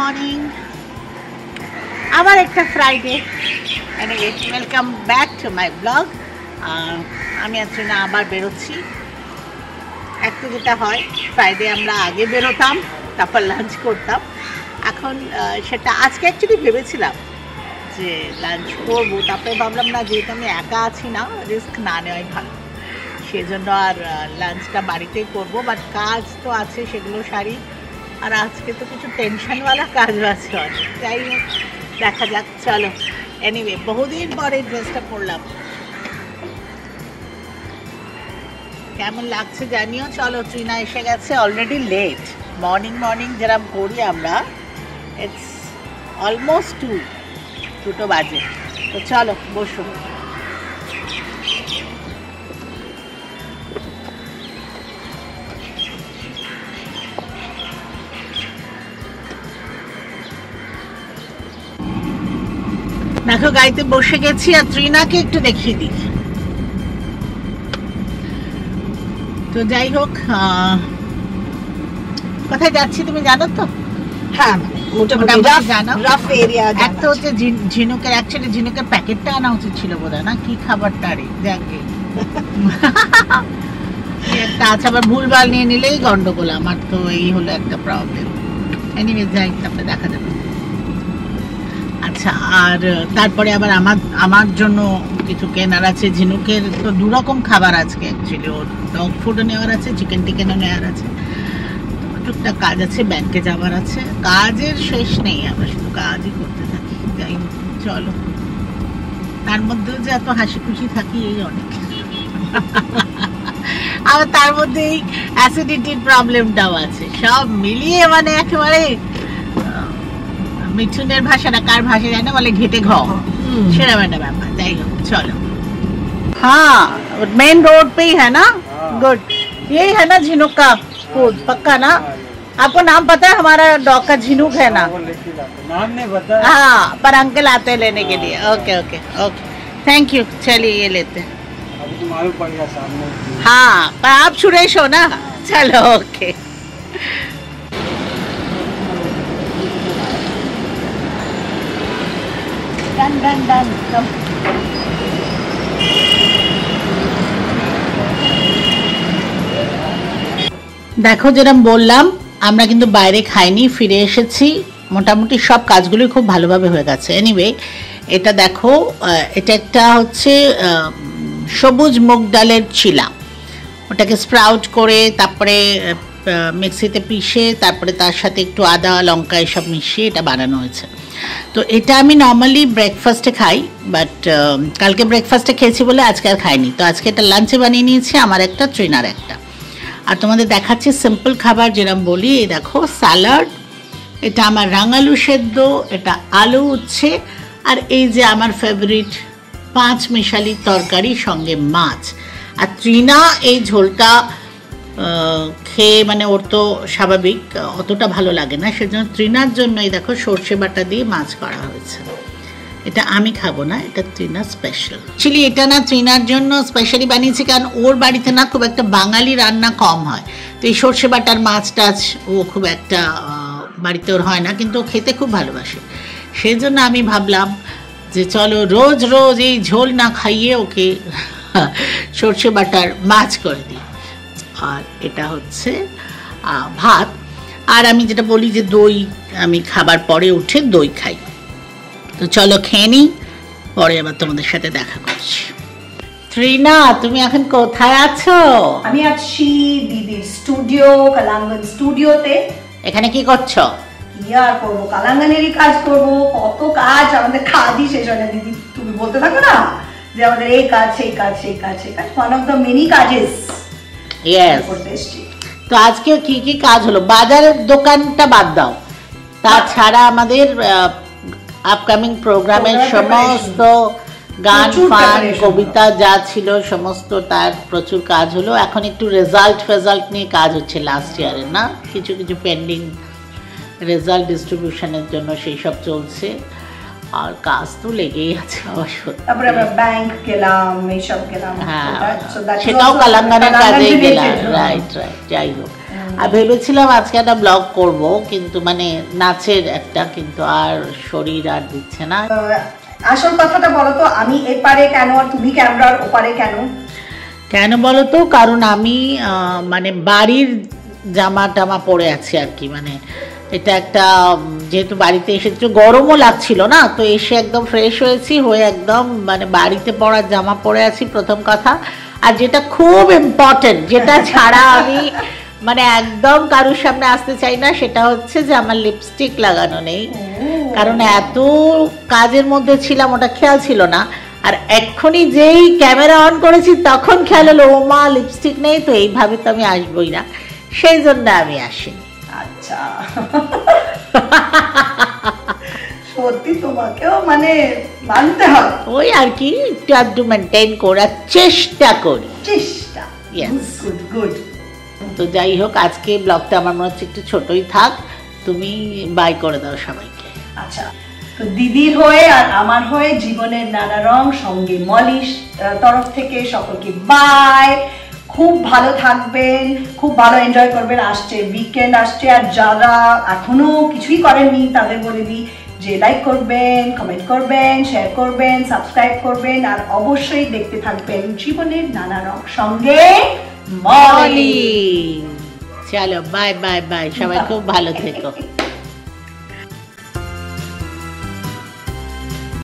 Morning. আবার একটা Friday. Anyway welcome back to my blog. আমি আজকে না আবার বেরোচ্ছি। একটা যেটা হয় ফ্রাইডে আমরা আগে বেরোতাম, তারপর লাঞ্চ করতাম। এখন সেটা আজকে অ্যাকচুয়ালি ভেবেছিলাম যে লাঞ্চ করবো, তারপরে ভাবলাম না, যেহেতু আমি একা আছি না, রিস্ক না নেওয়াই ভালো। সেজন্য আর লাঞ্চটা বাড়িতেই করবো, বাট কাজ তো আছে, সেগুলো সারি। আর আজকে তো কিছু টেনশনওয়ালা কাজও আছে অনেক। যাই হোক, দেখা যাক, চলো। এনিওয়ে বহুদিন পরে ড্রেসটা পরলাম, কেমন লাগছে জানিও। চলো, ট্রিনা এসে গেছে, অলরেডি লেট। মর্নিং যেরকম করি আমরা, ইটস অলমোস্ট 2 বাজে। তো চলো বসো। দেখো, গাড়িতে বসে গেছি, আর ট্রিনাকে একটু দেখিয়ে দিই। তো যাই হোক, কোথায় যাচ্ছি তুমি জানো তো? হ্যাঁ, মোটামুটি রাফ এরিয়া। একটা হচ্ছে ঝিনুকের, অ্যাকচুয়ালি ঝিনুকের প্যাকেটটা আনা উচিত ছিল বোধহয়, না কি খাবারটা রে, যাকে একটা আছে, আবার ভুলভাল নিয়ে নিলেই গন্ডগোল। আমার তো এই হলো একটা প্রবলেম। এনিওয়ে যাই, তারপরে দেখা যাবে। আচ্ছা, আর তারপরে আবার আমার জন্য কিছু কেনার আছে। ঝিনুকের তো 2 রকম খাবার আজকে, অ্যাকচুয়ালি ওর ডগ ফুডও নেওয়ার আছে, চিকেন টিকেনও নেওয়ার আছে। টুকটাক কাজ আছে, ব্যাংকে যাওয়ার আছে। কাজের শেষ নেই, আমরা শুধু কাজই করতে থাকি। যাই হোক, চলো। তার মধ্যেও যে এত হাসি খুশি থাকি, এই অনেক। আর তার মধ্যে এই অ্যাসিডিটির প্রবলেমটাও আছে। সব মিলিয়ে মানে একেবারে মিঠুনের ভাষাটা কার ভাষা জানে, বলে ঘেটে ঘ, সেরকম একটা ব্যাপার। যাই হোক, চলো। हाँ, मेन रोड पे ही है ना? गुड। यही है ना झिनुक का फूड, पक्का ना? आपको नाम पता है? हमारा डॉग का झिनुक है ना? नाम नहीं पता। हाँ, पर अंकल आते हैं लेने के लिए। Okay okay okay, thank you. चलिए, ये लेते हैं। अभी तो मालूम पड़ेगा सामने। हाँ, पर आप सुरेश हो ना? चलो, ओके। डन कम। দেখো, যেরকম বললাম, আমরা কিন্তু বাইরে খাইনি, ফিরে এসেছি। মোটামুটি সব কাজগুলোই খুব ভালোভাবে হয়ে গেছে। এনিওয়ে, এটা দেখো, এটা একটা হচ্ছে সবুজ মুগ ডালের চিলা। ওটাকে স্প্রাউট করে, তারপরে মিক্সিতে পিষে, তারপরে তার সাথে একটু আদা লঙ্কা এসব মিশিয়ে এটা বানানো হয়েছে। তো এটা আমি নর্মালি ব্রেকফাস্টে খাই, বাট কালকে ব্রেকফাস্টে খেয়েছি বলে আজকে আর খাইনি। তো আজকে এটা লাঞ্চে বানিয়ে নিয়েছি, আমার একটা, ট্রিনার একটা। আর তোমাদের দেখাচ্ছি সিম্পল খাবার, যেরকম বলি। এই দেখো, স্যালাড, এটা আমার রাঙালু সেদ্ধ, এটা আলু উচ্ছে, আর এই যে আমার ফেভারিট 5 মিশালি তরকারি, সঙ্গে মাছ। আর ট্রিনা এই ঝোলটা খেয়ে, মানে ওর তো স্বাভাবিক অতটা ভালো লাগে না, সেজন্য ট্রিনার জন্য এই দেখো সর্ষে বাটা দিয়ে মাছ করা হয়েছে। এটা আমি খাবো না, এটা ট্রিনার স্পেশাল। অ্যাকচুয়ালি এটা না ট্রিনার জন্য স্পেশালি বানিয়েছি, কারণ ওর বাড়িতে না খুব একটা বাঙালি রান্না কম হয়। তো এই সর্ষে বাটার মাছ টাছ ও খুব একটা বাড়িতে ওর হয় না, কিন্তু ও খেতে খুব ভালোবাসে। সেই জন্য আমি ভাবলাম যে চলো, রোজ রোজ এই ঝোল না খাইয়ে ওকে সর্ষে বাটার মাছ করে দিই। আর এটা হচ্ছে ভাত। আর আমি যেটা বলি যে দই, আমি খাবার পরে উঠে দই খাই। তো চলো খেয়ে নিই, পরে আবার তোমাদের সাথে দেখা করছি। ট্রিনা, তুমি এখন কোথায় আছো? আমি আছি দিদির স্টুডিও, কালাঙ্গন স্টুডিওতে। এখানে কি করছো? কি আর করবো, কালাঙ্গানেরই কাজ করবো। কত কাজ, আমাদের কাজই শেষ হয় না দিদি। তুমি বলতে থাকো না যে আমাদের এই কাজ সেই কাজ সেই কাজ সেই কাজ, one of the many causes করতে এসছি। তো আজকে কি কি কাজ হলো? বাজারের দোকানটা বাদ দাও, তাছাড়া আমাদের আপকামিং প্রোগ্রামের সমস্ত গান ফান কবিতা যা ছিল সমস্ত, তার প্রচুর কাজ হলো। এখন একটু রেজাল্ট নিয়ে কাজ হচ্ছে লাস্ট ইয়ারের, না কিছু পেন্ডিং রেজাল্ট ডিস্ট্রিবিউশনের জন্য সেই সব চলছে। আর কাজ তো লেগেই আছে অবশ্য। তারপরে আমরা ব্যাংক গেলাম, এইসব গেলাম, সেটাও কালাঙ্গানের কাজে গেলাম। রাইট রাইট, যাই হোক। আর ভেবেছিলাম আজকে একটা ব্লগ করব, কিন্তু মানে নাচের একটা, কিন্তু আর শরীর আর দিচ্ছে না। আসল কথাটা বলো তো, আমি এপারে কেন আর তুমি ক্যামেরার ওপারে কেন? কেন বলো তো, কারণ আমি মানে বাড়ির জামা টামা পরে আছি আর কি। মানে এটা একটা, যেহেতু বাড়িতে এসে একটু গরমও লাগছিল না, তো এসে একদম ফ্রেশ হয়েছি, হয়ে একদম মানে বাড়িতে পরার জামা পরে আছি প্রথম কথা। আর যেটা খুব ইম্পর্টেন্ট, যেটা ছাড়া আমি মানে একদম কারোর সামনে আসতে চাই না, সেটা হচ্ছে যে আমার লিপস্টিক লাগানো নেই। কারণ এত কাজের মধ্যে ছিলাম, ওটা খেয়াল ছিল না। আর এক্ষুনি যেই ক্যামেরা অন করেছি তখন খেয়াল হলো ও মা লিপস্টিক নেই, তো এইভাবে তো আমি আসবোই না, সেই জন্য আমি আসিনি। আচ্ছা, সত্যি তোমাকেও মানে মানতে হবে, ওই আর কি, একটু আধটু মেনটেন করার চেষ্টা করি। চেষ্টা, গুড গুড। তো যাই হোক, আজকে ব্লগটা আমার মনে হচ্ছে একটু ছোটই থাক, তুমি বাই করে দাও সবাইকে। আচ্ছা, তো দিদির হয়ে আর আমার হয়ে জীবনের নানা রং সঙ্গে মলিশ তরফ থেকে সকলকে বাই। খুব ভালো থাকবেন, খুব ভালো এনজয় করবেন, আসছে উইকেন্ড আসছে। আর যারা এখনো কিছুই করেননি তাদের বলে দিই যে লাইক করবেন, কমেন্ট করবেন, শেয়ার করবেন, সাবস্ক্রাইব করবেন, আর অবশ্যই দেখতে থাকবেন জীবনের নানা রং সঙ্গে মলি। চলো বাই বাই বাই, সবাই খুব ভালো থেকো।